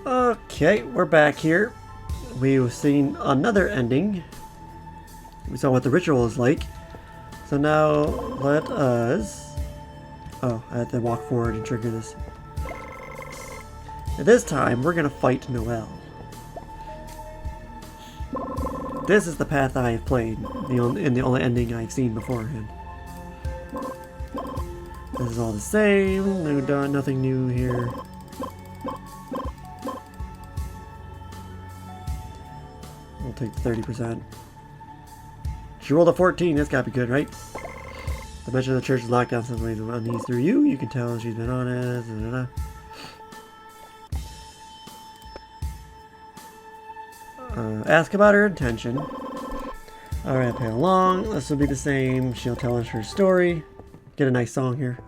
Okay, we're back here. We've seen another ending. We saw what the ritual is like. So now let us... Oh, I have to walk forward and trigger this. And this time, we're going to fight Noel. This is the path I have played, in the only ending I've seen beforehand. This is all the same, nothing new here. We'll take the 30%. She rolled a 14, that's gotta be good, right? The mention of the church is locked down some ways on these through you. You can tell she's been honest. Ask about her intention. Alright, play along. This will be the same. She'll tell us her story. Get a nice song here.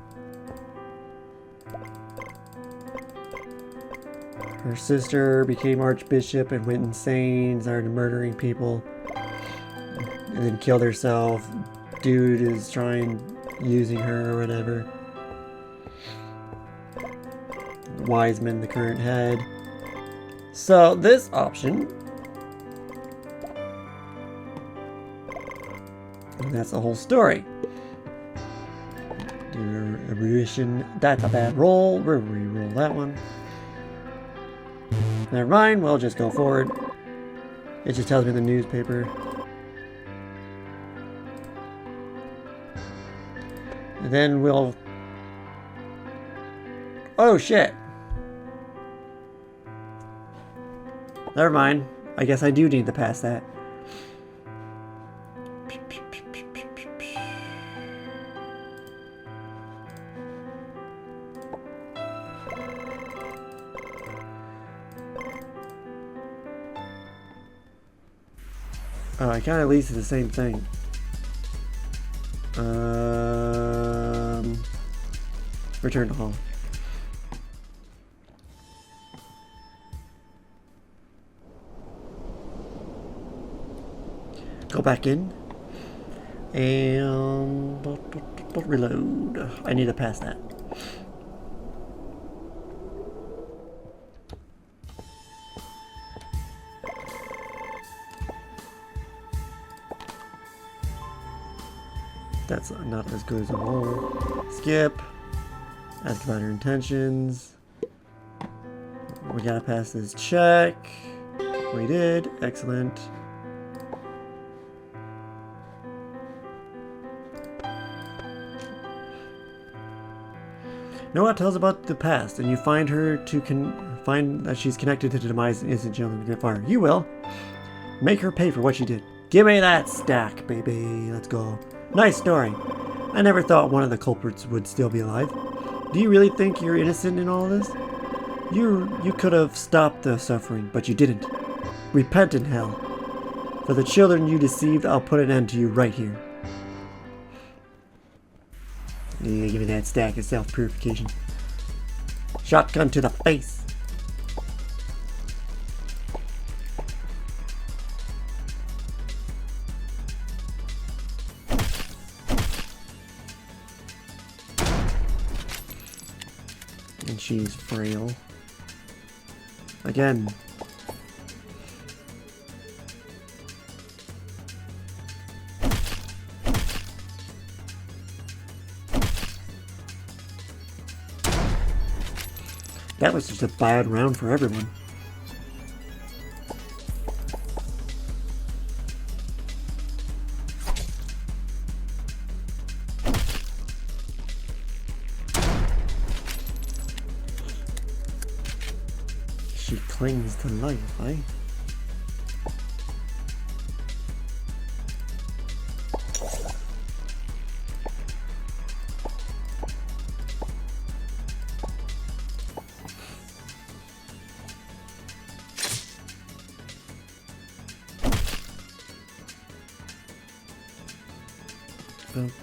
Her sister became archbishop and went insane, started murdering people, and then killed herself. Dude is using her or whatever. Wiseman, the current head. So this option, and that's the whole story. Erudition, that's a bad roll. We'll re-roll that one. Never mind, we'll just go forward. It just tells me the newspaper. And then we'll... Oh shit! Never mind. I guess I do need to pass that. Oh, it kind of leads to the same thing. Return to home. Go back in. And... reload. I need to pass that. That's not as good as a roll. Skip. Ask about her intentions. We gotta pass this check. We did. Excellent. Noel tells about the past, and you find her to find that she's connected to the demise of innocent children in the fire. You will. Make her pay for what she did. Give me that stack, baby. Let's go. Nice story. I never thought one of the culprits would still be alive. Do you really think you're innocent in all this? You could have stopped the suffering, but you didn't. Repent in hell. For the children you deceived, I'll put an end to you right here. Yeah, give me that stack of self-purification. Shotgun to the face. And she's frail. Again. That was just a bad round for everyone. She clings to life, eh?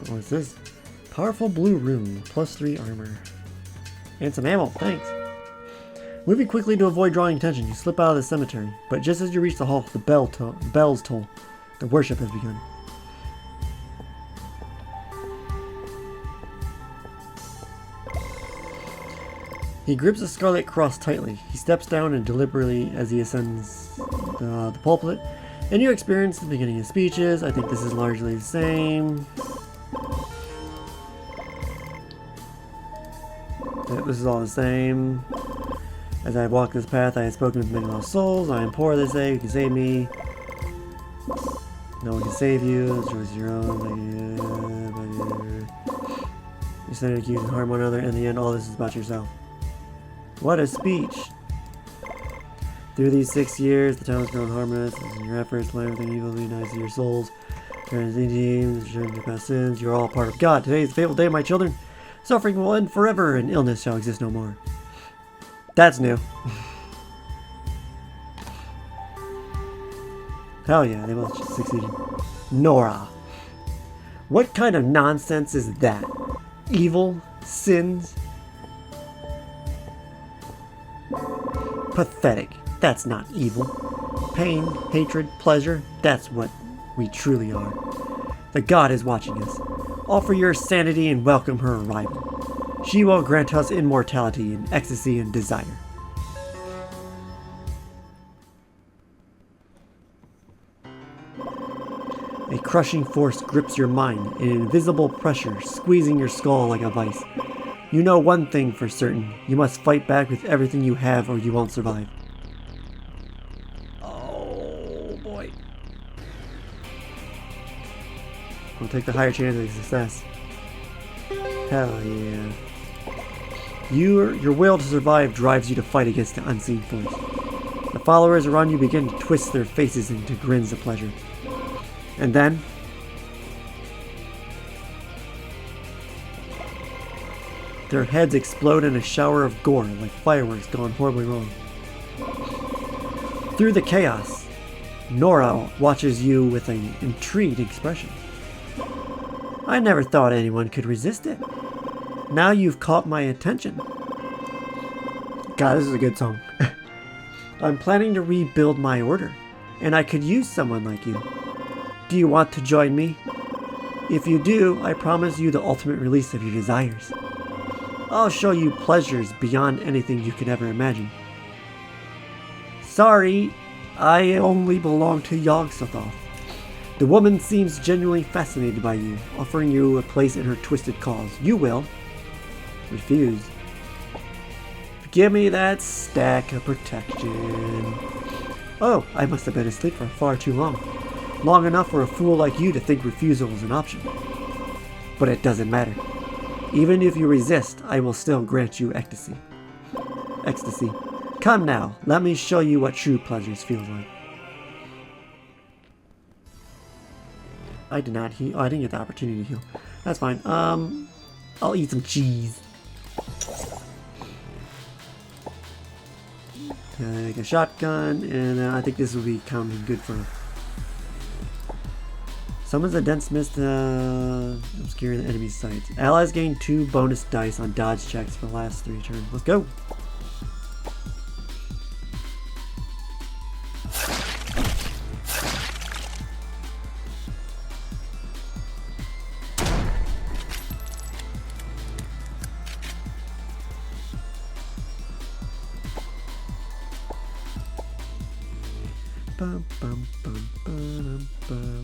What's this? Powerful blue rune, +3 armor. And some ammo, thanks. Moving quickly to avoid drawing attention, you slip out of the cemetery. But just as you reach the hall, the bells toll. The worship has begun. He grips the scarlet cross tightly. He steps down and deliberately as he ascends the pulpit. And you experience the beginning of speeches. I think this is largely the same. Yeah, this is all the same. As I walk this path, I have spoken with many lost souls. I am poor, they say. You can save me. No one can save you. The choice is your own. You stand accused and harm one another. In the end, all this is about yourself. What a speech! Through these 6 years, the town has grown harmless. In your efforts, learn everything evil be nice to your souls. Turn to your past sins. You are all part of God. Today is the fateful day, my children. Suffering will end forever, and illness shall exist no more. That's new. Hell yeah, they both succeeded. Nora. What kind of nonsense is that? Evil? Sins? Pathetic. That's not evil. Pain, hatred, pleasure, that's what we truly are. The God is watching us. Offer your sanity and welcome her arrival. She will grant us immortality in ecstasy and desire. A crushing force grips your mind, an invisible pressure squeezing your skull like a vice. You know one thing for certain. You must fight back with everything you have or you won't survive. Oh boy. We'll take the higher chance of success. Hell yeah. Your will to survive drives you to fight against the unseen force. The followers around you begin to twist their faces into grins of pleasure. And then their heads explode in a shower of gore like fireworks gone horribly wrong. Through the chaos, Nora watches you with an intrigued expression. I never thought anyone could resist it. Now you've caught my attention. God, this is a good song. I'm planning to rebuild my order, and I could use someone like you. Do you want to join me? If you do, I promise you the ultimate release of your desires. I'll show you pleasures beyond anything you could ever imagine. Sorry, I only belong to Yog-Sothoth. The woman seems genuinely fascinated by you, offering you a place in her twisted cause. You will refuse. Give me that stack of protection. Oh, I must have been asleep for far too long. Long enough for a fool like you to think refusal is an option. But it doesn't matter. Even if you resist, I will still grant you ecstasy. Ecstasy. Come now, let me show you what true pleasures feels like. I did not heal. Oh, I didn't get the opportunity to heal. That's fine. I'll eat some cheese. Take a shotgun, and I think this will be counting good for. Summons a dense mist obscuring the enemy's sights. Allies gain 2 bonus dice on dodge checks for the last 3 turns. Let's go!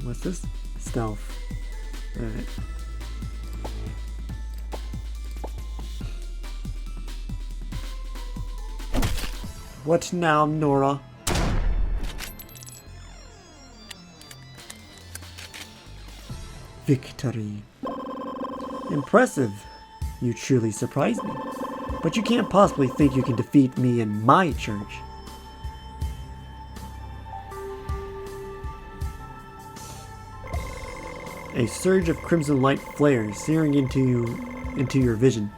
What's this? Stealth. Alright. What now, Nora? Victory. Impressive. You truly surprised me. But you can't possibly think you can defeat me in my church. A surge of crimson light flares, searing into your vision.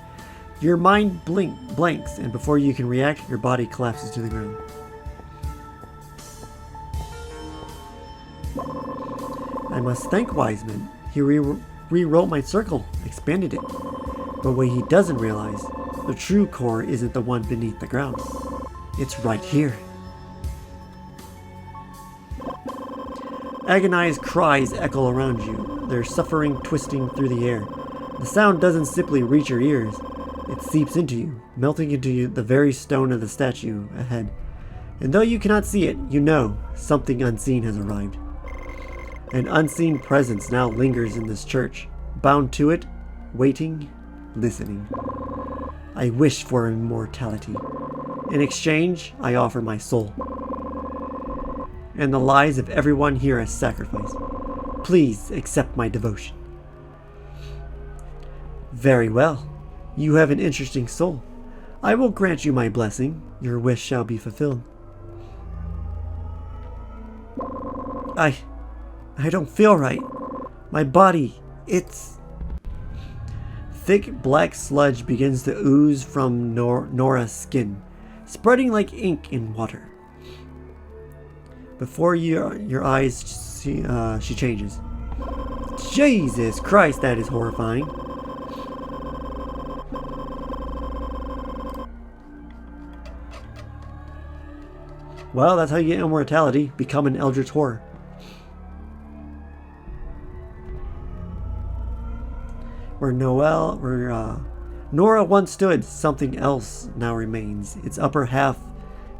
Your mind blanks, and before you can react, your body collapses to the ground. I must thank Wiseman. He rewrote my circle, expanded it. But what he doesn't realize, the true core isn't the one beneath the ground. It's right here. Agonized cries echo around you, their suffering twisting through the air. The sound doesn't simply reach your ears. It seeps into you, melting into you the very stone of the statue ahead. And though you cannot see it, you know something unseen has arrived. An unseen presence now lingers in this church, bound to it, waiting, listening. I wish for immortality. In exchange, I offer my soul. And the lives of everyone here as sacrifice. Please accept my devotion. Very well. You have an interesting soul. I will grant you my blessing. Your wish shall be fulfilled. I don't feel right. My body, it's... Thick black sludge begins to ooze from Nora's skin, spreading like ink in water. Before your eyes, she changes. Jesus Christ, that is horrifying. Well, that's how you get immortality. Become an eldritch horror. Where Nora once stood, something else now remains. Its upper half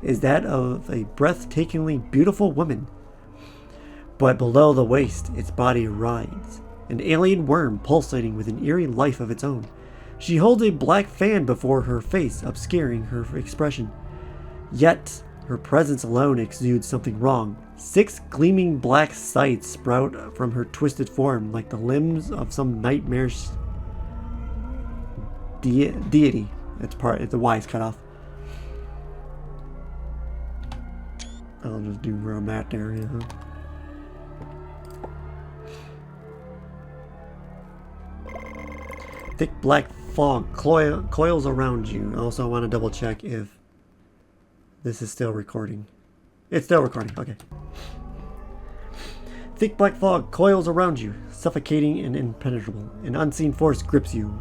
is that of a breathtakingly beautiful woman. But below the waist, its body writhes, an alien worm pulsating with an eerie life of its own. She holds a black fan before her face, obscuring her expression. Yet, her presence alone exudes something wrong. 6 gleaming black sights sprout from her twisted form like the limbs of some nightmarish deity. It's the Y is cut off. I'll just do where I'm at there, yeah. Thick black fog coils around you. Also, I want to double check if this is still recording. It's still recording, okay. Thick black fog coils around you, suffocating and impenetrable. An unseen force grips you,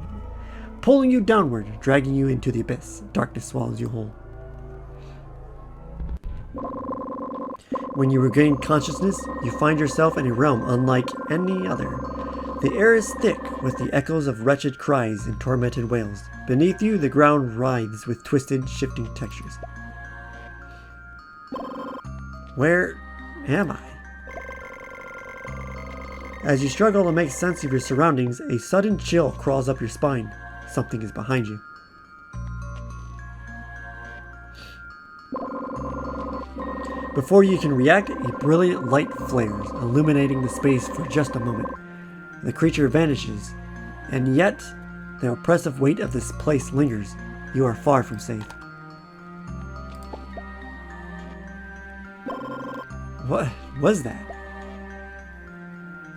pulling you downward, dragging you into the abyss. Darkness swallows you whole. When you regain consciousness, you find yourself in a realm unlike any other. The air is thick with the echoes of wretched cries and tormented wails. Beneath you, the ground writhes with twisted, shifting textures. Where am I? As you struggle to make sense of your surroundings, a sudden chill crawls up your spine. Something is behind you. Before you can react, a brilliant light flares, illuminating the space for just a moment. The creature vanishes, and yet the oppressive weight of this place lingers. You are far from safe. What was that?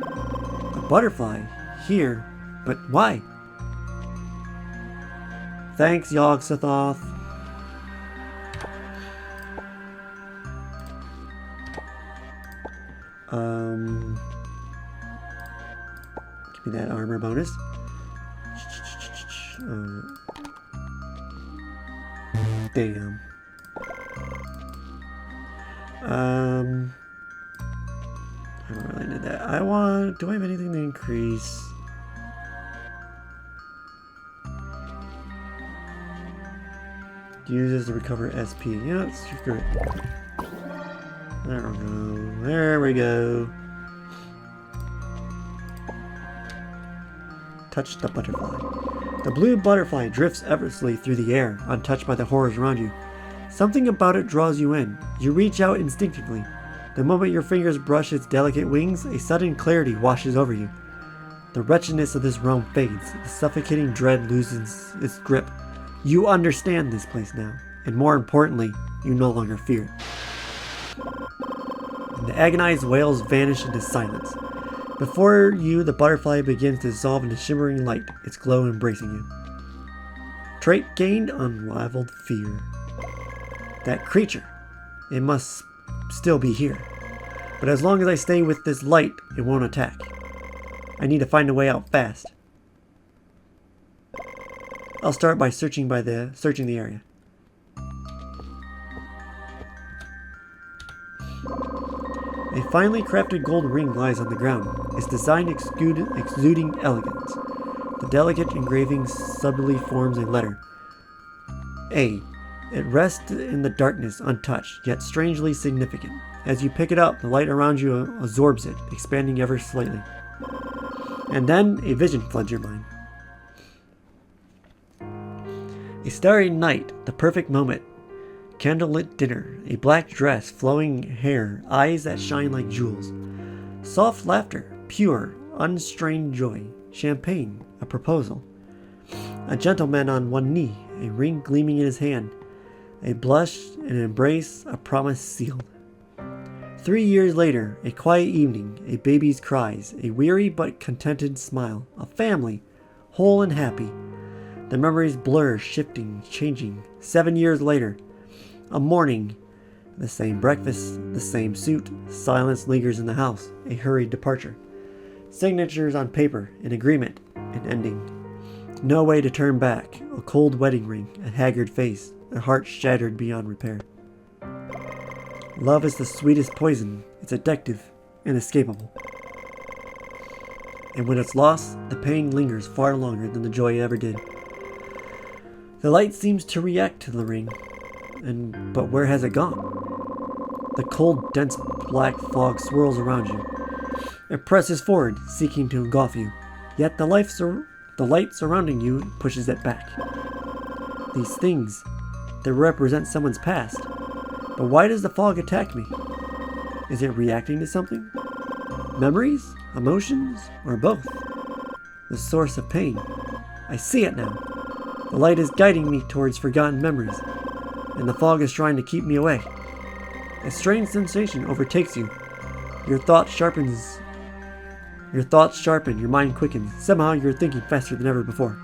A butterfly? Here? But why? Thanks, Yog-Sothoth. Give me that armor bonus. Damn. I don't really need that. Do I have anything to increase? Uses to recover SP. Yeah, screw it. There we go. There we go. Touch the butterfly. The blue butterfly drifts effortlessly through the air, untouched by the horrors around you. Something about it draws you in. You reach out instinctively. The moment your fingers brush its delicate wings, a sudden clarity washes over you. The wretchedness of this realm fades. The suffocating dread loses its grip. You understand this place now, and more importantly, you no longer fear it. And the agonized wails vanish into silence. Before you, the butterfly begins to dissolve into shimmering light, its glow embracing you. Trait gained, unrivaled fear. That creature, it must still be here. But as long as I stay with this light, it won't attack. I need to find a way out fast. I'll start by searching the area. A finely crafted gold ring lies on the ground, its design exuding elegance. The delicate engraving subtly forms a letter. A. It rests in the darkness untouched, yet strangely significant. As you pick it up, the light around you absorbs it, expanding ever slightly. And then a vision floods your mind. A starry night, the perfect moment. Candlelit dinner, a black dress, flowing hair, eyes that shine like jewels. Soft laughter, pure, unstrained joy. Champagne, a proposal. A gentleman on one knee, a ring gleaming in his hand. A blush, an embrace, a promise sealed. 3 years later, a quiet evening, a baby's cries, a weary but contented smile, a family, whole and happy. The memories blur, shifting, changing. 7 years later, a morning, the same breakfast, the same suit, silence lingers in the house, a hurried departure. Signatures on paper, an agreement, an ending. No way to turn back, a cold wedding ring, a haggard face, a heart shattered beyond repair. Love is the sweetest poison. It's addictive, inescapable. And when it's lost, the pain lingers far longer than the joy ever did. The light seems to react to the ring, but where has it gone? The cold, dense black fog swirls around you. It presses forward, seeking to engulf you. Yet the light surrounding you pushes it back. These things, they represent someone's past. But why does the fog attack me? Is it reacting to something? Memories? Emotions? Or both? The source of pain. I see it now. The light is guiding me towards forgotten memories, and the fog is trying to keep me away. A strange sensation overtakes you. Your thoughts sharpen, your mind quickens. Somehow you're thinking faster than ever before.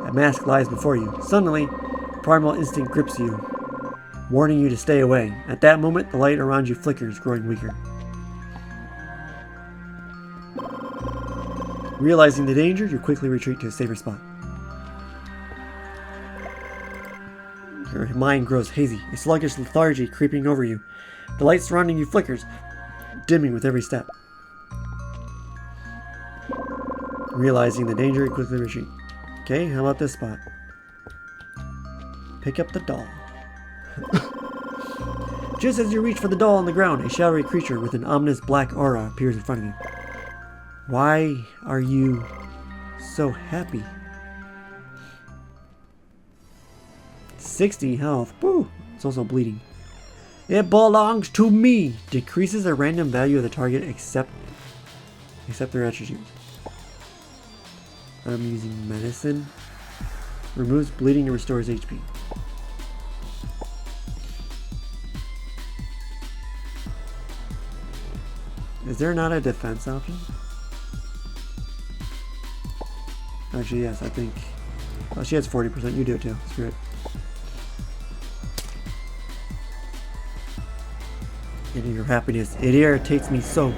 A mask lies before you. Suddenly, primal instinct grips you, warning you to stay away. At that moment, the light around you flickers, growing weaker. Realizing the danger, you quickly retreat to a safer spot. Your mind grows hazy, a sluggish lethargy creeping over you. The light surrounding you flickers, dimming with every step. Realizing the danger, you quickly retreat. Okay, how about this spot? Pick up the doll. Just as you reach for the doll on the ground, a shadowy creature with an ominous black aura appears in front of you. Why are you so happy? 60 health. Woo! It's also bleeding. It belongs to me. Decreases the random value of the target except their attributes. I'm using medicine. Removes bleeding and restores HP. Is there not a defense option? Actually, yes, I think. Oh, she has 40%. You do it too. Screw it. And your happiness. It irritates me so.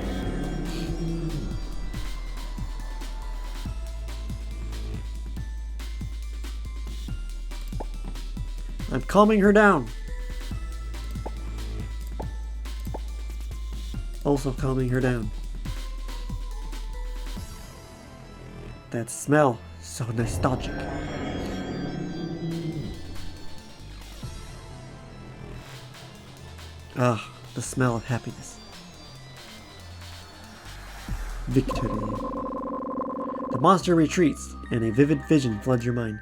I'm calming her down. Also calming her down. That smell, so nostalgic. Ah, the smell of happiness. Victory. The monster retreats, and a vivid vision floods your mind.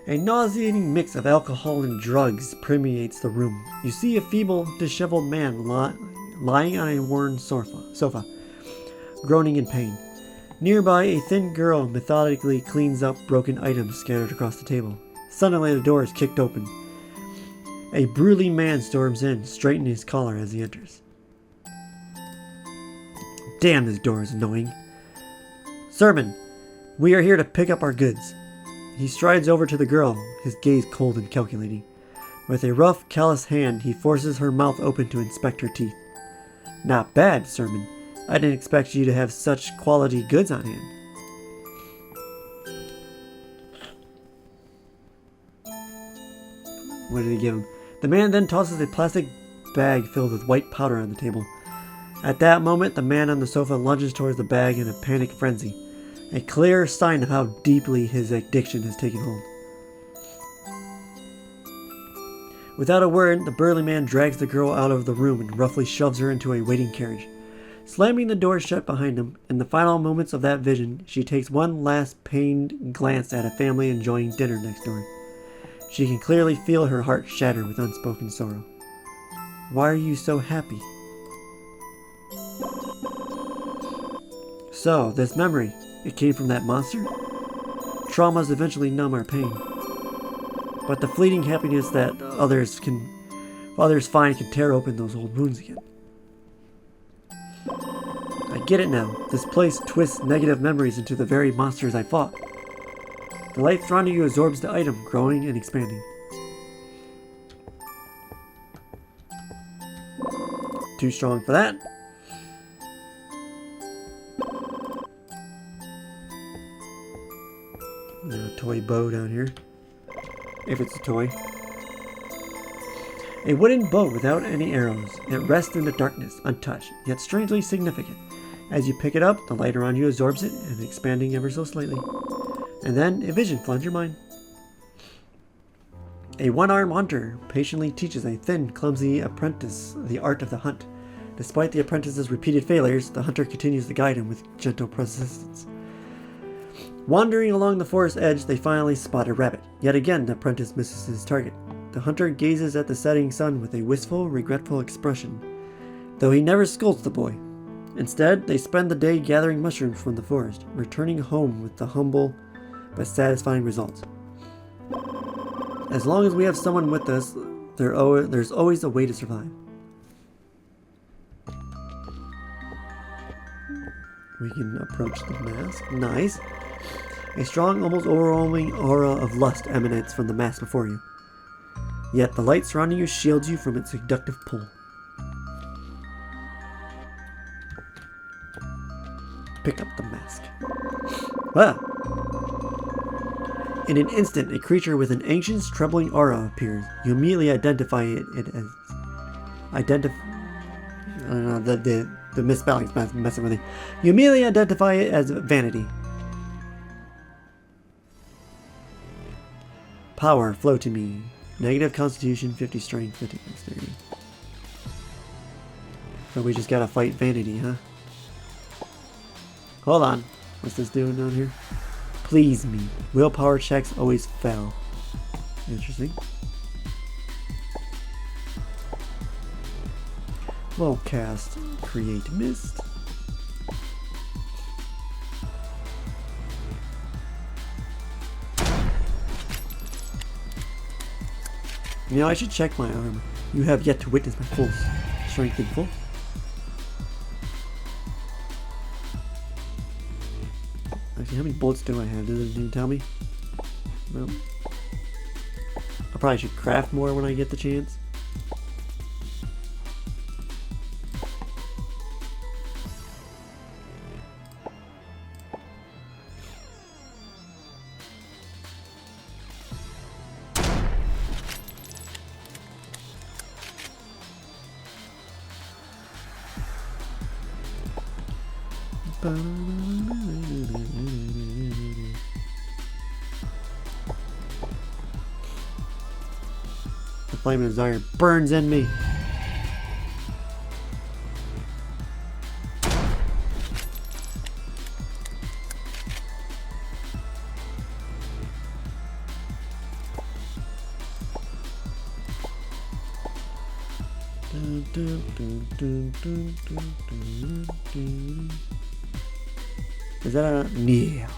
A nauseating mix of alcohol and drugs permeates the room. You see a feeble, disheveled man lying on a worn sofa, groaning in pain. Nearby, a thin girl methodically cleans up broken items scattered across the table. Suddenly, the door is kicked open. A burly man storms in, straightening his collar as he enters. Damn, this door is annoying. Servant, we are here to pick up our goods. He strides over to the girl, his gaze cold and calculating. With a rough, callous hand, he forces her mouth open to inspect her teeth. Not bad, Sermon. I didn't expect you to have such quality goods on hand. What did he give him? The man then tosses a plastic bag filled with white powder on the table. At that moment, the man on the sofa lunges towards the bag in a panic frenzy, a clear sign of how deeply his addiction has taken hold. Without a word, the burly man drags the girl out of the room and roughly shoves her into a waiting carriage. Slamming the door shut behind him, in the final moments of that vision, she takes one last pained glance at a family enjoying dinner next door. She can clearly feel her heart shatter with unspoken sorrow. Why are you so happy? So, this memory, it came from that monster? Traumas eventually numb our pain. But the fleeting happiness that others find can tear open those old wounds again. I get it now. This place twists negative memories into the very monsters I fought. The light surrounding you absorbs the item, growing and expanding. Too strong for that. A toy bow down here. If it's a toy. A wooden bow without any arrows. It rests in the darkness, untouched, yet strangely significant. As you pick it up, the light around you absorbs it and expanding ever so slightly. And then a vision floods your mind. A one-armed hunter patiently teaches a thin, clumsy apprentice the art of the hunt. Despite the apprentice's repeated failures, the hunter continues to guide him with gentle persistence. Wandering along the forest edge, they finally spot a rabbit. Yet again, the apprentice misses his target. The hunter gazes at the setting sun with a wistful, regretful expression, though he never scolds the boy. Instead, they spend the day gathering mushrooms from the forest, returning home with the humble but satisfying results. As long as we have someone with us, there's always a way to survive. We can approach the mask. Nice. A strong, almost overwhelming aura of lust emanates from the mask before you. Yet the light surrounding you shields you from its seductive pull. Pick up the mask. Ah! In an instant, a creature with an ancient, troubling aura appears. You immediately identify it as... I don't know, the misspelling's messing with me. You immediately identify it as Vanity. Power, flow to me. Negative constitution, 50 strength, 50 dexterity. So we just gotta fight Vanity, huh? Hold on. What's this doing down here? Please me. Willpower checks always fail. Interesting. We'll cast Create Mist. You know, I should check my armor. You have yet to witness my full strength in full. Actually, how many bullets do I have? Does it even tell me? No. I probably should craft more when I get the chance. The flame of desire burns in me. Is that a... Yeah.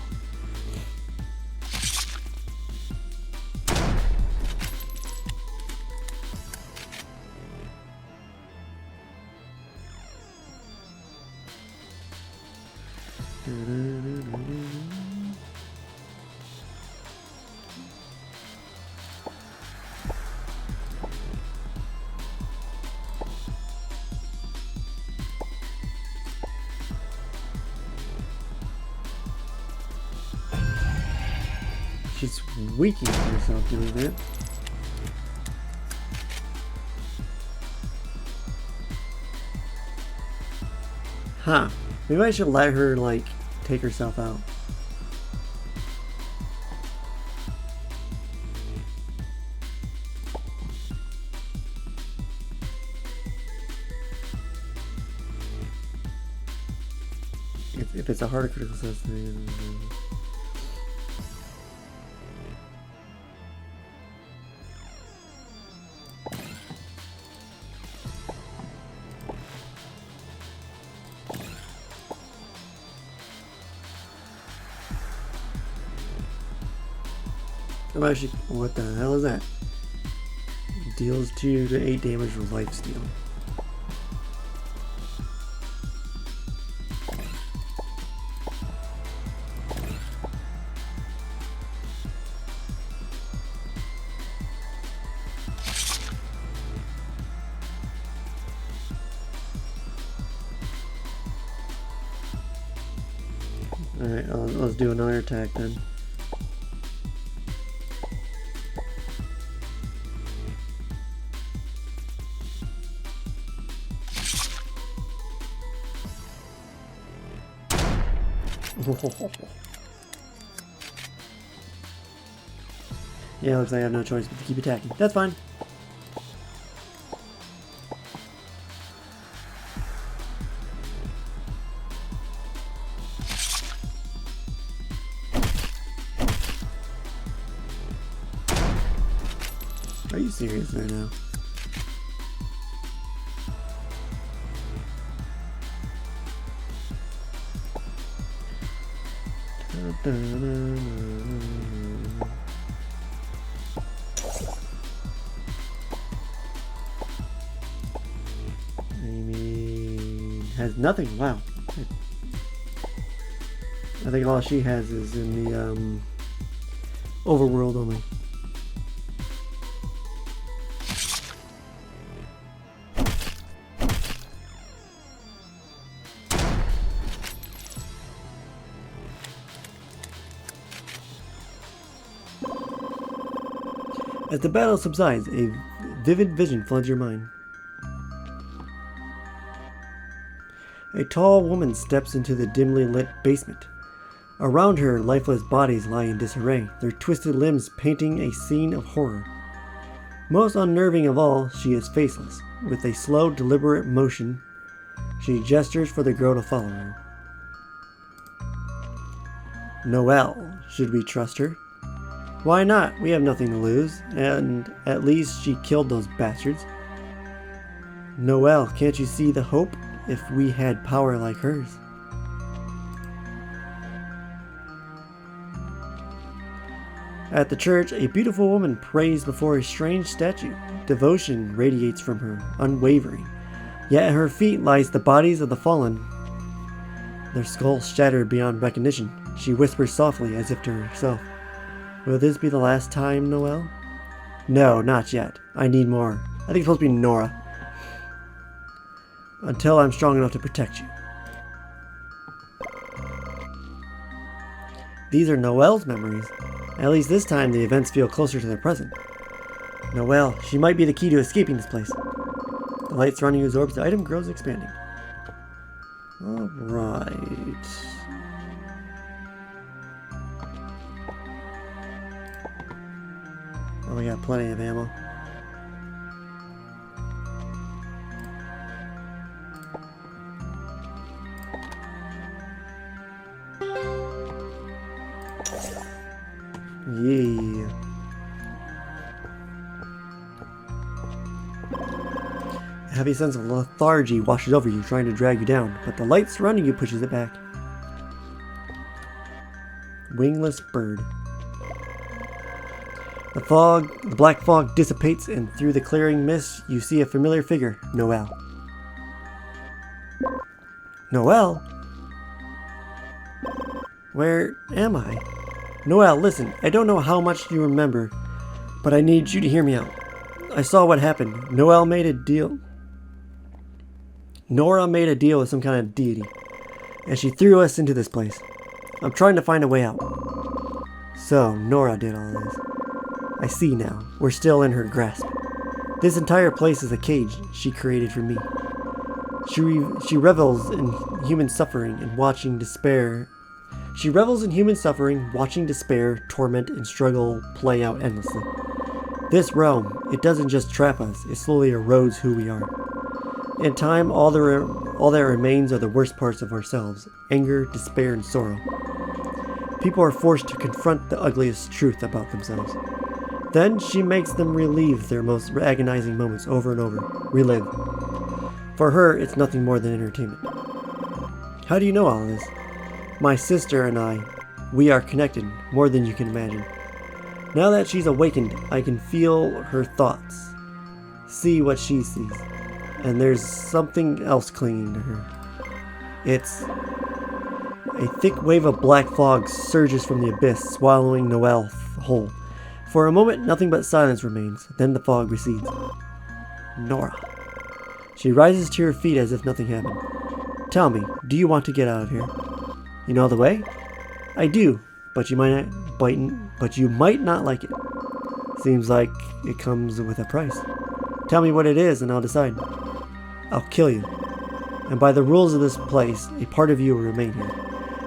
She's weakening herself doing that. Huh. Maybe I should let her, like, take herself out. If it's a harder critical assessment. What the hell is that? Deals 2 to 8 damage with life steal. Alright, let's do another attack then. Yeah, looks like I have no choice but to keep attacking. That's fine. Are you serious right now? Has nothing. Wow. I think all she has is in the overworld only. As the battle subsides, a vivid vision floods your mind. A tall woman steps into the dimly lit basement. Around her, lifeless bodies lie in disarray, their twisted limbs painting a scene of horror. Most unnerving of all, she is faceless. With a slow, deliberate motion, she gestures for the girl to follow her. Noel, should we trust her? Why not? We have nothing to lose, and at least she killed those bastards. Noel, can't you see the hope if we had power like hers? At the church, a beautiful woman prays before a strange statue. Devotion radiates from her, unwavering. Yet at her feet lies the bodies of the fallen, their skulls shattered beyond recognition. She whispers softly as if to herself. Will this be the last time, Noel? No, not yet. I need more. I think it's supposed to be Nora. Until I'm strong enough to protect you. These are Noel's memories. At least this time the events feel closer to the present. Noel, she might be the key to escaping this place. The light surrounding you absorbs the item, grows, expanding. Alright. Oh, we got plenty of ammo. Yeah. A heavy sense of lethargy washes over you, trying to drag you down, but the light surrounding you pushes it back. Wingless bird. The black fog dissipates, and through the clearing mist, you see a familiar figure, Noel. Noel? Where am I? Noel, listen, I don't know how much you remember, but I need you to hear me out. I saw what happened. Nora made a deal with some kind of deity, and she threw us into this place. I'm trying to find a way out. So, Nora did all this. I see now. We're still in her grasp. This entire place is a cage she created for me. She revels in human suffering and watching despair. She revels in human suffering, watching despair, torment, and struggle play out endlessly. This realm, it doesn't just trap us, it slowly erodes who we are. In time, all that remains are the worst parts of ourselves: anger, despair, and sorrow. People are forced to confront the ugliest truth about themselves. Then she makes them relive their most agonizing moments over and over. Relive. For her, it's nothing more than entertainment. How do you know all this? My sister and I, we are connected more than you can imagine. Now that she's awakened, I can feel her thoughts, see what she sees, and there's something else clinging to her. It's a thick wave of black fog surges from the abyss, swallowing Noel whole. For a moment, nothing but silence remains. Then the fog recedes. Nora. She rises to her feet as if nothing happened. Tell me, do you want to get out of here? You know the way? I do, but you might not like it. Seems like it comes with a price. Tell me what it is and I'll decide. I'll kill you. And by the rules of this place, a part of you will remain here.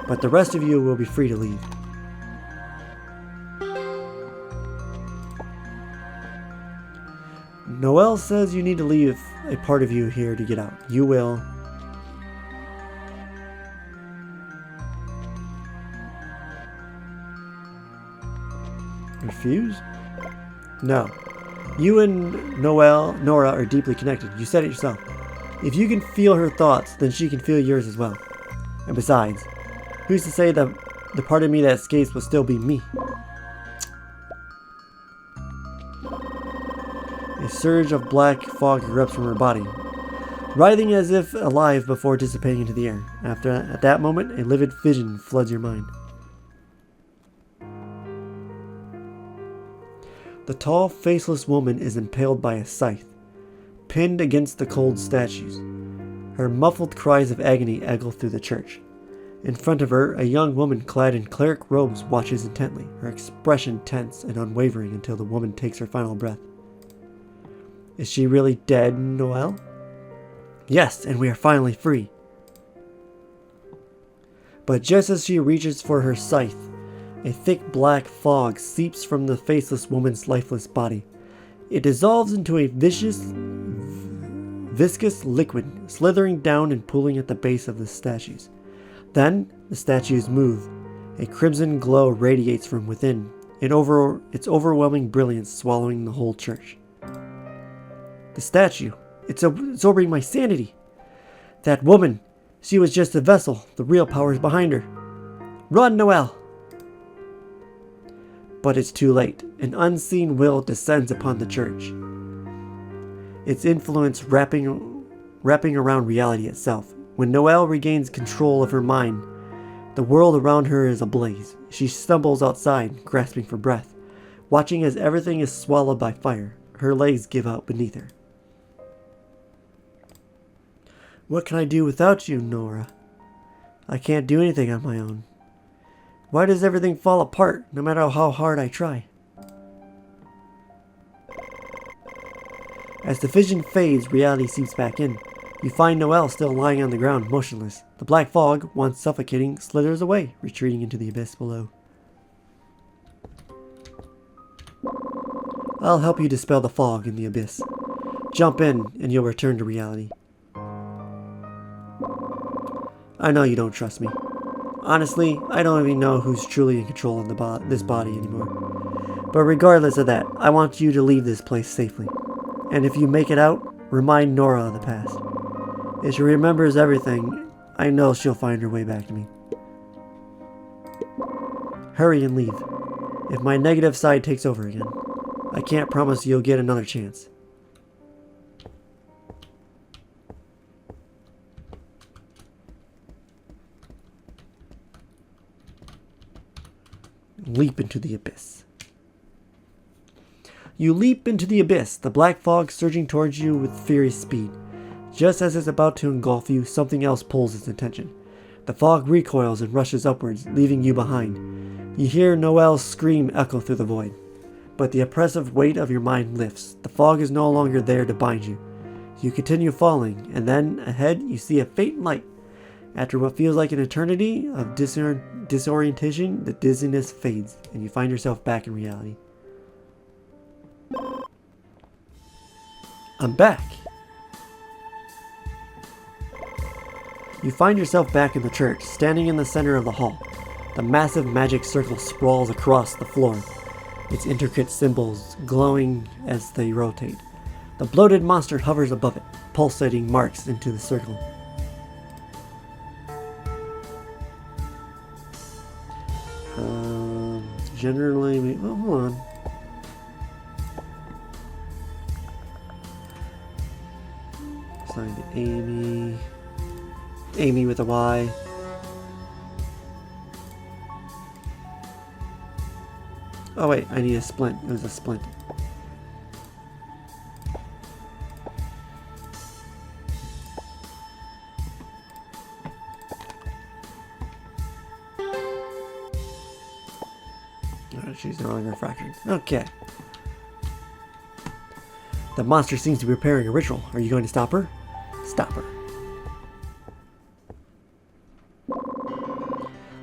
But the rest of you will be free to leave. Noel says you need to leave a part of you here to get out. You will. Refuse? No. You and Nora are deeply connected. You said it yourself. If you can feel her thoughts, then she can feel yours as well. And besides, who's to say that the part of me that escapes will still be me? A surge of black fog erupts from her body, writhing as if alive before dissipating into the air. At that moment, a livid vision floods your mind. The tall, faceless woman is impaled by a scythe, pinned against the cold statues. Her muffled cries of agony echo through the church. In front of her, a young woman clad in cleric robes watches intently, her expression tense and unwavering until the woman takes her final breath. Is she really dead, Noel? Yes, and we are finally free. But just as she reaches for her scythe, a thick black fog seeps from the faceless woman's lifeless body. It dissolves into a viscous liquid, slithering down and pooling at the base of the statues. Then, the statues move. A crimson glow radiates from within, its overwhelming brilliance swallowing the whole church. The statue, it's absorbing my sanity. That woman, she was just a vessel. The real power is behind her. Run, Noel! But it's too late. An unseen will descends upon the church. Its influence wrapping around reality itself. When Noel regains control of her mind, the world around her is ablaze. She stumbles outside, grasping for breath, watching as everything is swallowed by fire. Her legs give out beneath her. What can I do without you, Nora? I can't do anything on my own. Why does everything fall apart, no matter how hard I try? As the vision fades, reality seeps back in. You find Noel still lying on the ground, motionless. The black fog, once suffocating, slithers away, retreating into the abyss below. I'll help you dispel the fog in the abyss. Jump in, and you'll return to reality. I know you don't trust me. Honestly, I don't even know who's truly in control of this body anymore. But regardless of that, I want you to leave this place safely. And if you make it out, remind Nora of the past. If she remembers everything, I know she'll find her way back to me. Hurry and leave. If my negative side takes over again, I can't promise you'll get another chance. Leap into the abyss. You leap into the abyss, the black fog surging towards you with furious speed. Just as it's about to engulf you, something else pulls its attention. The fog recoils and rushes upwards, leaving you behind. You hear Noel's scream echo through the void. But the oppressive weight of your mind lifts. The fog is no longer there to bind you. You continue falling, and then ahead you see a faint light. After what feels like an eternity of disorientation, the dizziness fades, and you find yourself back in reality. I'm back! You find yourself back in the church, standing in the center of the hall. The massive magic circle sprawls across the floor, its intricate symbols glowing as they rotate. The bloated monster hovers above it, pulsating marks into the circle. Generally, well, hold on. Assigned to Amy. Amy with a Y. Oh wait, I need a splint. It was a splint. Oh, she's no longer fractured. Okay. The monster seems to be preparing a ritual. Are you going to stop her? Stop her.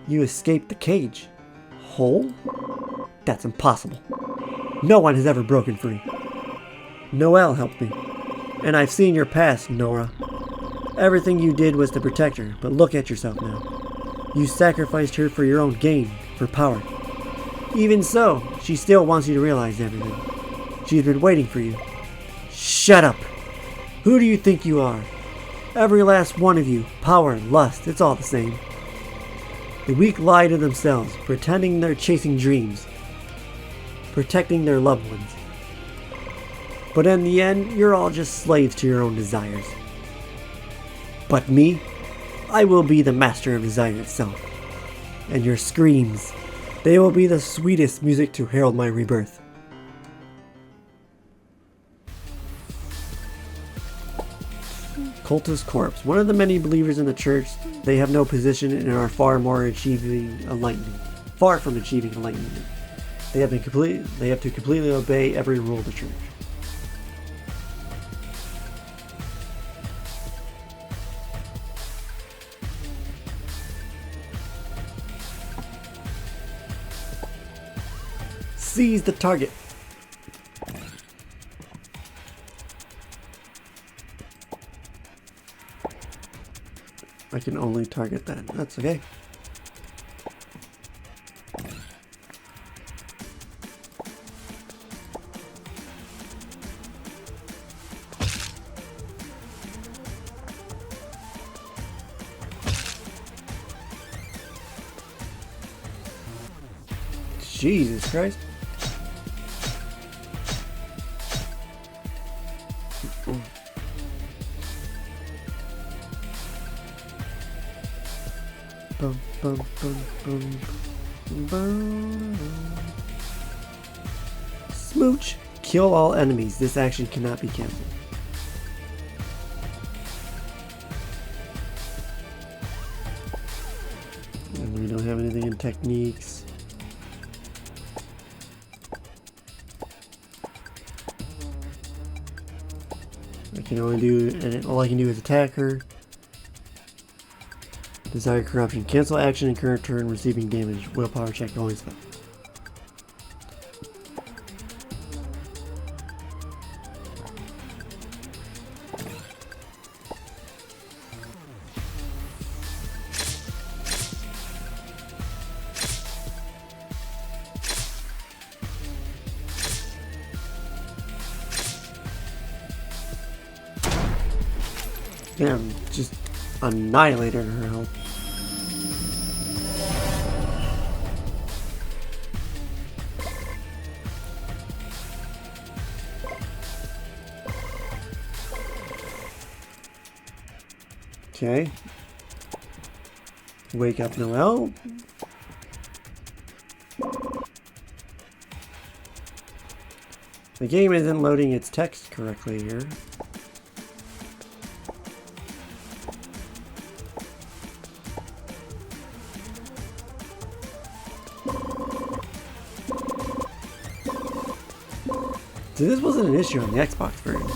You escaped the cage. Hole? That's impossible. No one has ever broken free. Noel helped me. And I've seen your past, Nora. Everything you did was to protect her, but look at yourself now. You sacrificed her for your own gain, for power. Even so, she still wants you to realize everything. She's been waiting for you. Shut up! Who do you think you are? Every last one of you. Power, lust, it's all the same. The weak lie to themselves, pretending they're chasing dreams, protecting their loved ones. But in the end, you're all just slaves to your own desires. But me, I will be the master of desire itself. And your screams, they will be the sweetest music to herald my rebirth. Cultist corpse. One of the many believers in the church, they have no position and are far from achieving enlightenment. They have to completely obey every rule of the church. Seize the target. I can only target that. That's okay. Jesus Christ. Bum, bum, bum, bum, bum. Smooch. Kill all enemies. This action cannot be cancelled. And we don't have anything in techniques. I can only do, and all I can do is attack her. Desire corruption. Cancel action in current turn, receiving damage. Willpower check always fails. Damn, just annihilated her health. Okay. Wake up Noel. The game isn't loading its text correctly here. See, this wasn't an issue on the Xbox version.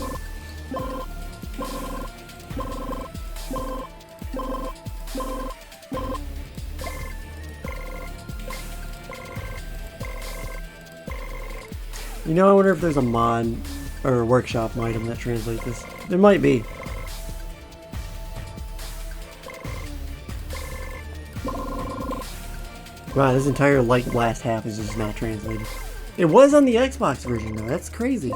You know, I wonder if there's a mod or a workshop item that translates this. There might be. Wow, this entire last half is just not translated. It was on the Xbox version though, that's crazy.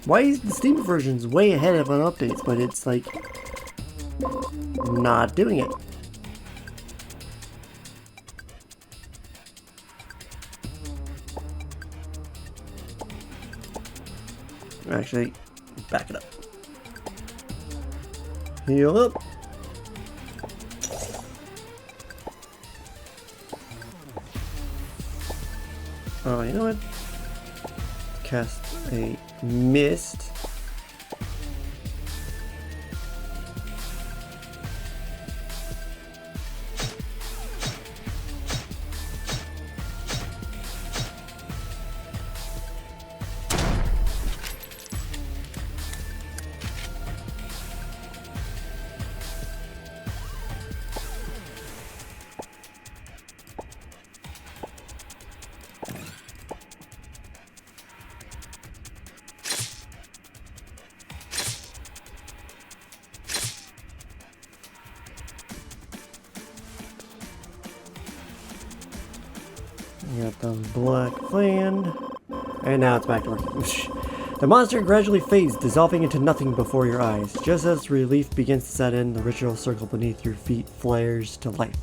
Why is the Steam version's way ahead of on updates, but it's like not doing it. Actually, back it up. Heal up. Oh, you know what? Cast a mist. You got the black land. And now it's back to work. The monster gradually fades, dissolving into nothing before your eyes. Just as relief begins to set in, the ritual circle beneath your feet flares to life.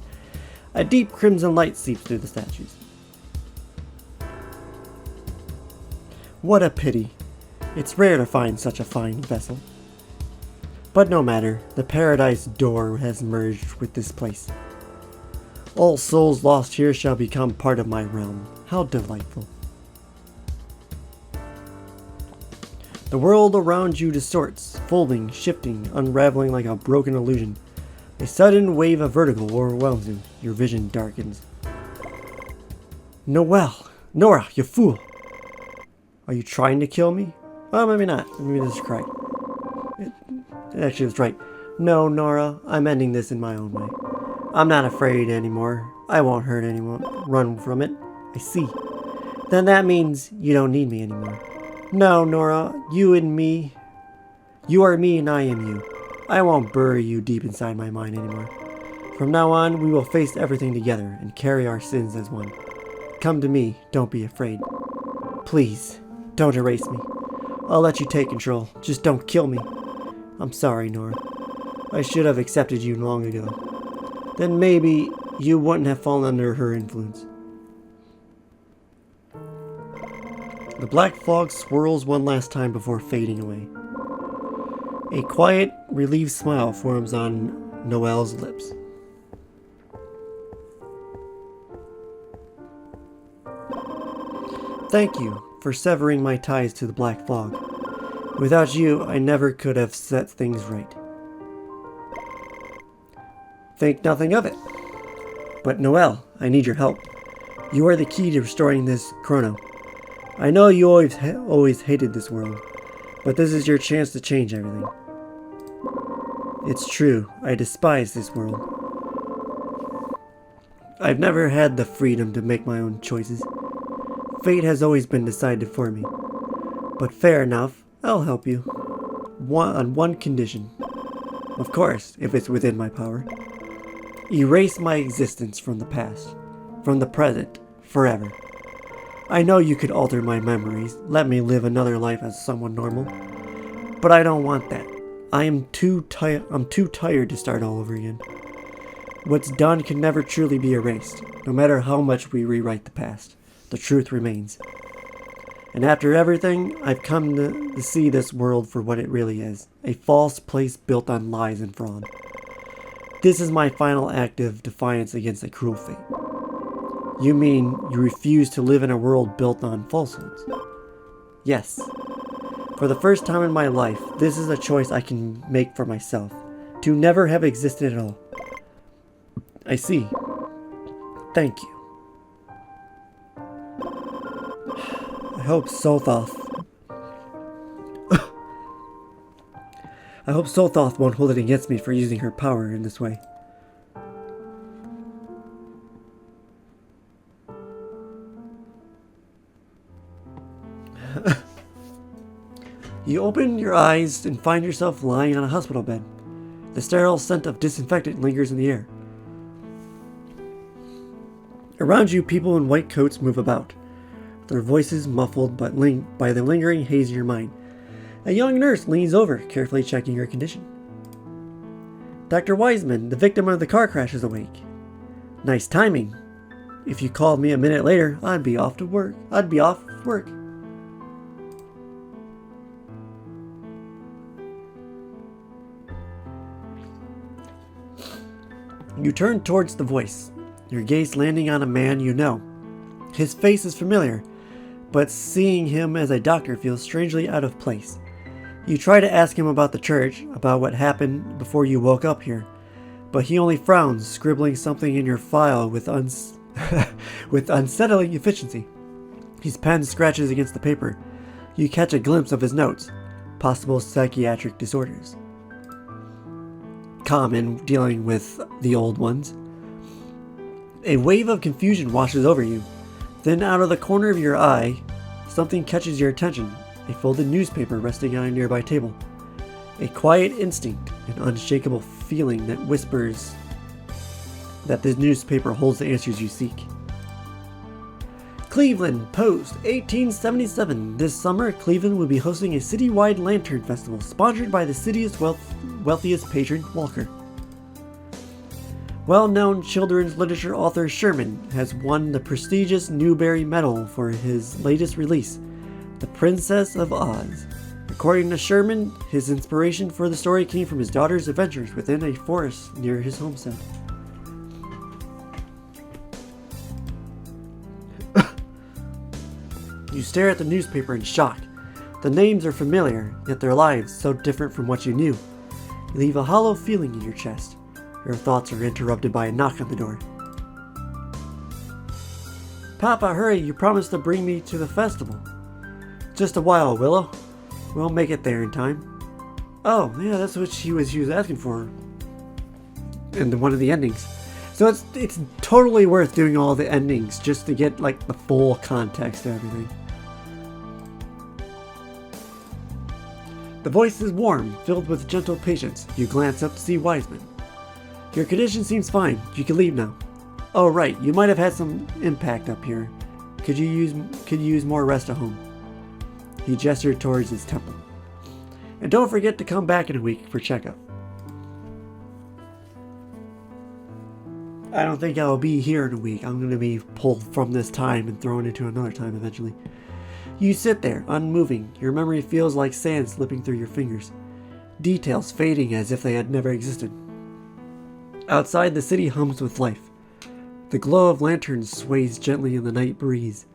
A deep crimson light seeps through the statues. What a pity. It's rare to find such a fine vessel. But no matter, the paradise door has merged with this place. All souls lost here shall become part of my realm. How delightful. The world around you distorts, folding, shifting, unraveling like a broken illusion. A sudden wave of vertigo overwhelms you. Your vision darkens. Noel! Nora, you fool! Are you trying to kill me? Well, maybe not. Maybe this is correct. Actually, that's right. No, Nora, I'm ending this in my own way. I'm not afraid anymore. I won't hurt anyone. Run from it. I see. Then that means you don't need me anymore. No, Nora, you and me. You are me and I am you. I won't bury you deep inside my mind anymore. From now on, we will face everything together and carry our sins as one. Come to me, don't be afraid. Please, don't erase me. I'll let you take control. Just don't kill me. I'm sorry, Nora. I should have accepted you long ago. Then maybe you wouldn't have fallen under her influence. The black fog swirls one last time before fading away. A quiet, relieved smile forms on Noel's lips. Thank you for severing my ties to the black fog. Without you, I never could have set things right. Think nothing of it. But Noel, I need your help. You are the key to restoring this chrono. I know you always hated this world, but this is your chance to change everything. It's true, I despise this world. I've never had the freedom to make my own choices. Fate has always been decided for me. But fair enough, I'll help you. On one condition. Of course, if it's within my power. Erase my existence from the past, from the present, forever. I know you could alter my memories, let me live another life as someone normal. But I don't want that. I'm too tired to start all over again. What's done can never truly be erased, no matter how much we rewrite the past. The truth remains. And after everything, I've come to see this world for what it really is. A false place built on lies and fraud. This is my final act of defiance against a cruel fate. You mean you refuse to live in a world built on falsehoods? Yes. For the first time in my life, this is a choice I can make for myself. To never have existed at all. I see. Thank you. I hope Solthoth won't hold it against me for using her power in this way. You open your eyes and find yourself lying on a hospital bed. The sterile scent of disinfectant lingers in the air. Around you, people in white coats move about, their voices muffled by the lingering haze in your mind. A young nurse leans over, carefully checking your condition. Dr. Wiseman, the victim of the car crash, is awake. Nice timing. If you called me a minute later, I'd be off work. You turn towards the voice, your gaze landing on a man you know. His face is familiar, but seeing him as a doctor feels strangely out of place. You try to ask him about the church, about what happened before you woke up here, but he only frowns, scribbling something in your file with unsettling efficiency. His pen scratches against the paper. You catch a glimpse of his notes. Possible psychiatric disorders. Common dealing with the old ones. A wave of confusion washes over you. Then out of the corner of your eye, something catches your attention. A folded newspaper resting on a nearby table. A quiet instinct, an unshakable feeling that whispers that this newspaper holds the answers you seek. Cleveland Post, 1877. This summer, Cleveland will be hosting a citywide lantern festival sponsored by the city's wealthiest patron, Walker. Well-known children's literature author Sherman has won the prestigious Newbery Medal for his latest release, The Princess of Oz. According to Sherman, his inspiration for the story came from his daughter's adventures within a forest near his homestead. You stare at the newspaper in shock. The names are familiar, yet their lives so different from what you knew. You leave a hollow feeling in your chest. Your thoughts are interrupted by a knock on the door. Papa, hurry, you promised to bring me to the festival. Just a while, Willow. We'll make it there in time. Oh, yeah, that's what she was asking for in one of the endings. So it's totally worth doing all the endings just to get like the full context of everything. The voice is warm, filled with gentle patience. You glance up to see Wiseman. Your condition seems fine. You can leave now. Oh, right. You might have had some impact up here. Could you use more rest at home? He gestured towards his temple. And don't forget to come back in a week for checkup. I don't think I'll be here in a week. I'm going to be pulled from this time and thrown into another time eventually. You sit there, unmoving. Your memory feels like sand slipping through your fingers. Details fading as if they had never existed. Outside, the city hums with life. The glow of lanterns sways gently in the night breeze,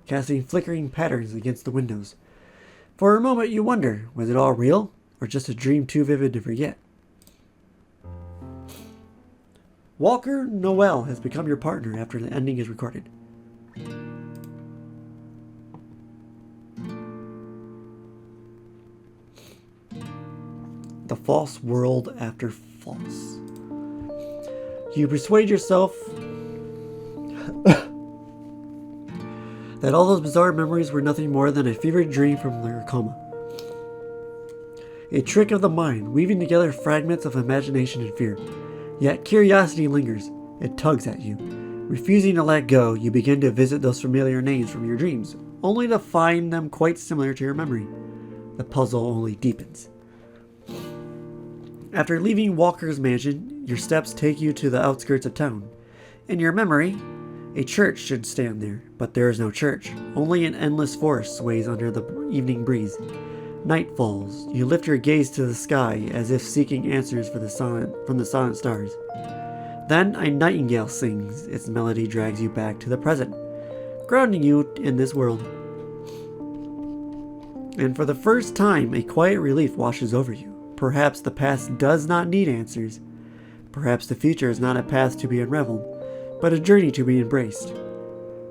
casting flickering patterns against the windows. For a moment you wonder, was it all real, or just a dream too vivid to forget? Walker Noel has become your partner after the ending is recorded. The false world after false. You persuade yourself that all those bizarre memories were nothing more than a fevered dream from your coma. A trick of the mind, weaving together fragments of imagination and fear. Yet curiosity lingers. It tugs at you. Refusing to let go, you begin to visit those familiar names from your dreams, only to find them quite similar to your memory. The puzzle only deepens. After leaving Walker's mansion, your steps take you to the outskirts of town. In your memory, a church should stand there, but there is no church. Only an endless forest sways under the evening breeze. Night falls. You lift your gaze to the sky as if seeking answers from the silent stars. Then a nightingale sings. Its melody drags you back to the present, grounding you in this world. And for the first time, a quiet relief washes over you. Perhaps the past does not need answers. Perhaps the future is not a path to be unraveled, but a journey to be embraced.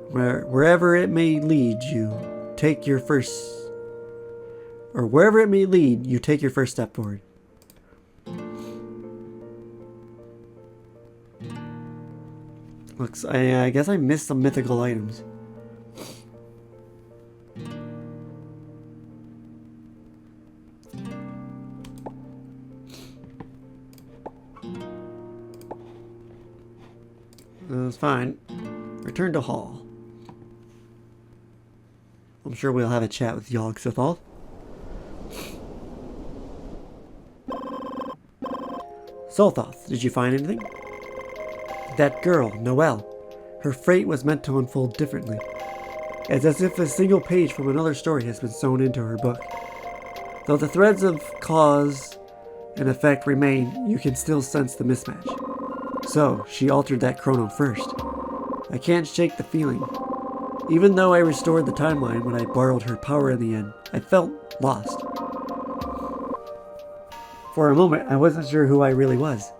Wherever it may lead, you take your first step forward. I guess I missed some mythical items. That's fine. Return to hall. I'm sure we'll have a chat with Yogg Sothoth. Sothoth, did you find anything? That girl, Noel. Her fate was meant to unfold differently. It's as if a single page from another story has been sewn into her book. Though the threads of cause and effect remain, you can still sense the mismatch. So, she altered that chrono first. I can't shake the feeling. Even though I restored the timeline when I borrowed her power in the end, I felt lost. For a moment, I wasn't sure who I really was.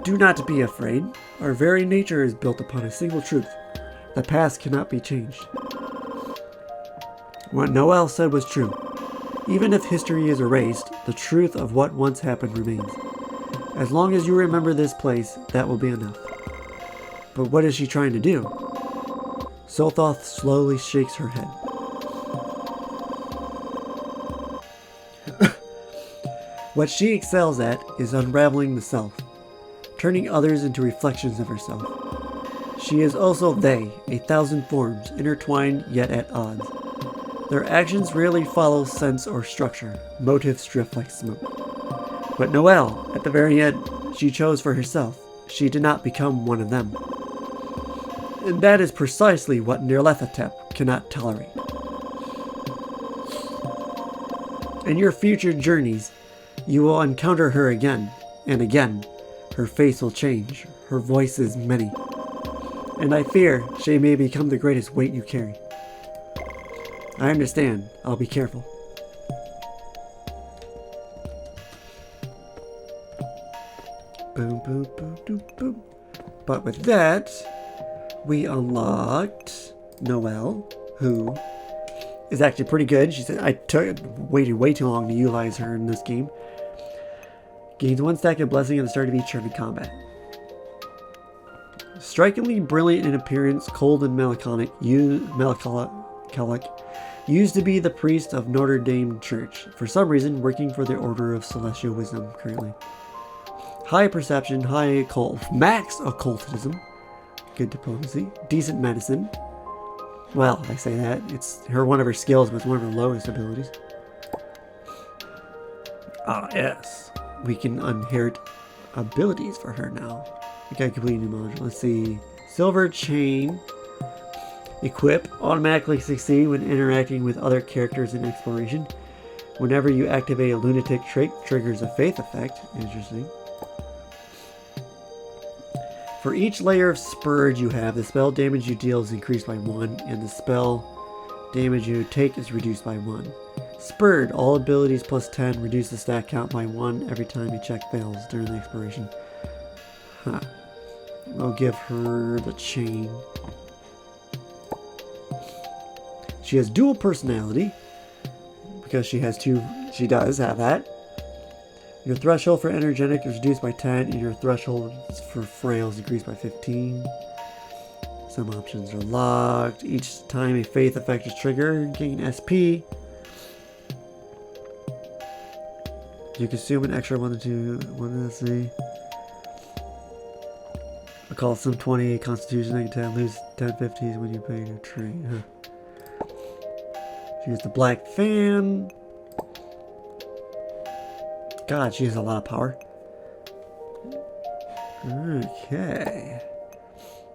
Do not be afraid. Our very nature is built upon a single truth. The past cannot be changed. What Noel said was true. Even if history is erased, the truth of what once happened remains. As long as you remember this place, that will be enough. But what is she trying to do? Sothoth slowly shakes her head. What she excels at is unraveling the self, turning others into reflections of herself. She is also they, 1,000 forms, intertwined yet at odds. Their actions rarely follow sense or structure. Motives drift like smoke. But Noel, at the very end, she chose for herself. She did not become one of them. And that is precisely what Nyarlathotep cannot tolerate. In your future journeys, you will encounter her again and again. Her face will change. Her voice is many. And I fear she may become the greatest weight you carry. I understand. I'll be careful. Boom, boom, boom, boom, boom. But with that, we unlocked Noel, who is actually pretty good. She said I waited way too long to utilize her in this game. Gains 1 stack of blessing at the start of each turn in combat. Strikingly brilliant in appearance, cold and melancholic, used to be the priest of Notre Dame Church. For some reason, working for the Order of Celestial Wisdom currently. High perception, high occult, max occultism, good diplomacy, decent medicine. Well, I say that. It's one of her skills, but it's one of her lowest abilities. Ah, yes. We can inherit abilities for her now. We got a completely new module. Let's see. Silver Chain. Equip. Automatically succeed when interacting with other characters in exploration. Whenever you activate a lunatic trait, triggers a faith effect. Interesting. For each layer of Spurge you have, the spell damage you deal is increased by 1, and the spell damage you take is reduced by 1. Spurred, all abilities plus 10, reduce the stat count by 1 every time a check fails during the exploration. Huh. We'll give her the chain. She has dual personality, because she does have that. Your threshold for energetic is reduced by 10, and your threshold for frail is increased by 15. Some options are locked. Each time a faith effect is triggered, gain SP. You consume an extra 1 to 2. Let's see. I call some 20 Constitution, I can lose 10 50s when you pay your trade. Huh. Here's the Black Fan. God, she has a lot of power. Okay.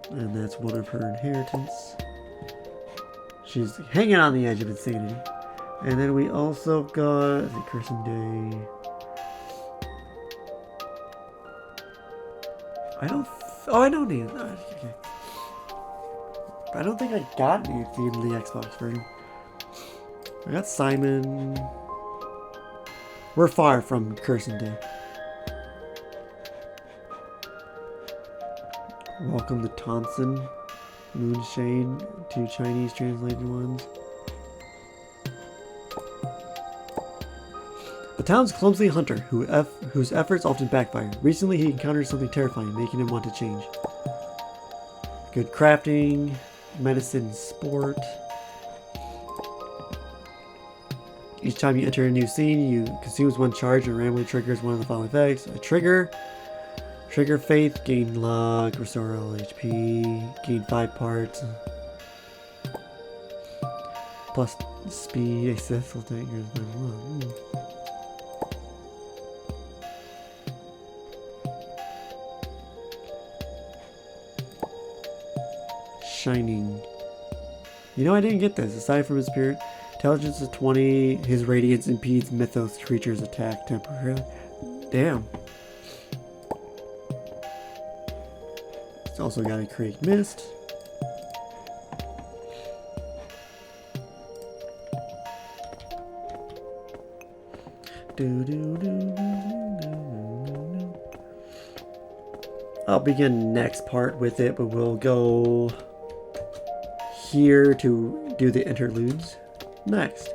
And that's one of her inheritance. She's hanging on the edge of insanity. And then we also got the Cursing Day. I don't need it. Okay. I don't think I got any in the Xbox version. I got Simon. We're far from Cursing Day. Welcome to Thompson. Moonshade. 2 Chinese translated ones. The town's clumsy hunter, whose efforts often backfire. Recently he encountered something terrifying, making him want to change. Good crafting. Medicine. Sport. Each time you enter a new scene, you consumes 1 charge and randomly triggers one of the following effects. A trigger Trigger faith, gain luck, restore all HP, gain 5 parts. Plus speed, access will take yours by one. Shining. You know, I didn't get this. Aside from his spirit, intelligence is 20, his radiance impedes mythos creatures' attack temporarily. Damn. It's also got to create mist. I'll begin next part with it, but we'll go here to do the interludes next.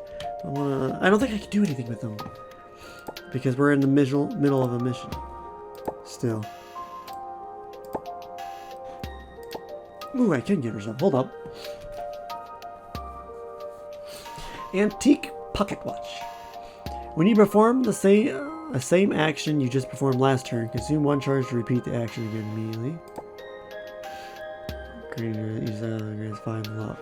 I don't think I can do anything with them because we're in the middle of a mission still. Ooh, I can get her some. Hold up. Antique pocket watch. When you perform the same action you just performed last turn, consume 1 charge to repeat the action again immediately. Grants 5 luck.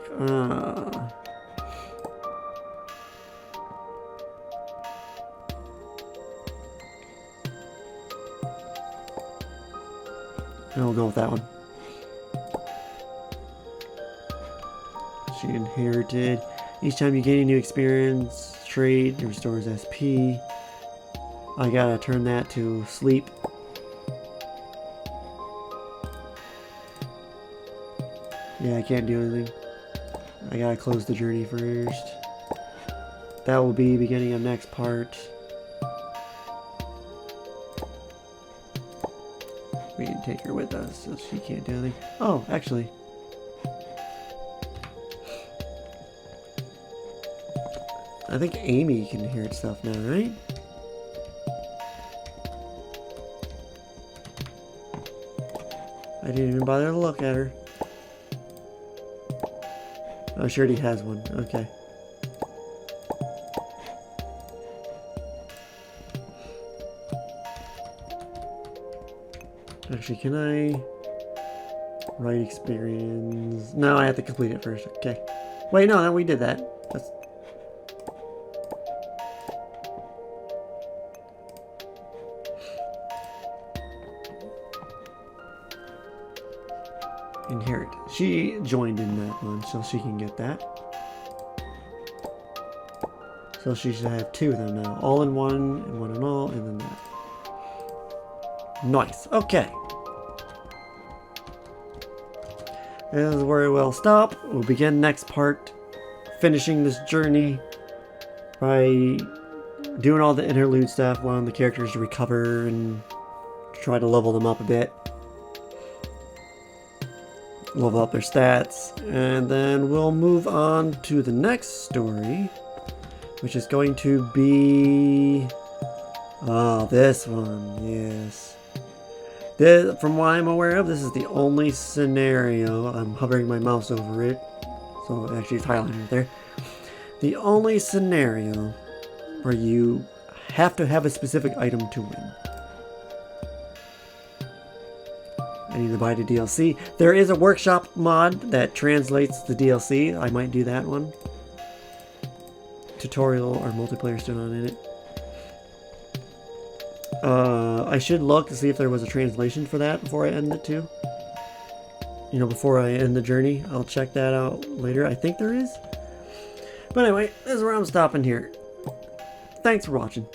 I'll go with that one. She inherited. Each time you gain a new experience trait, it restores SP. I gotta turn that to sleep. Yeah, I can't do anything. I gotta close the journey first. That will be beginning of next part. We can take her with us, so she can't do anything. Oh, actually. I think Amy can inherit stuff now, right? I didn't even bother to look at her. Oh, she already has one. Okay. Actually, can I write experience? No, I have to complete it first. Okay. Wait, no, we did that. That's... Inherit. She joined in that one, so she can get that. So she should have 2 of them now. All in one, and one in all, and then that. Nice. Okay. This is where we'll stop. We'll begin next part, finishing this journey by doing all the interlude stuff, allowing the characters to recover and try to level them up a bit. Level up their stats, and then we'll move on to the next story, which is going to be this one. Yes, from what I'm aware of, this is the only scenario. I'm hovering my mouse over it, so actually it's highlighted there. The only scenario where you have to have a specific item to win. I need to buy the DLC. There is a workshop mod that translates the DLC. I might do that one. Tutorial or multiplayer still not in it. I should look to see if there was a translation for that before I end it too. You know, before I end the journey. I'll check that out later. I think there is. But anyway, this is where I'm stopping here. Thanks for watching.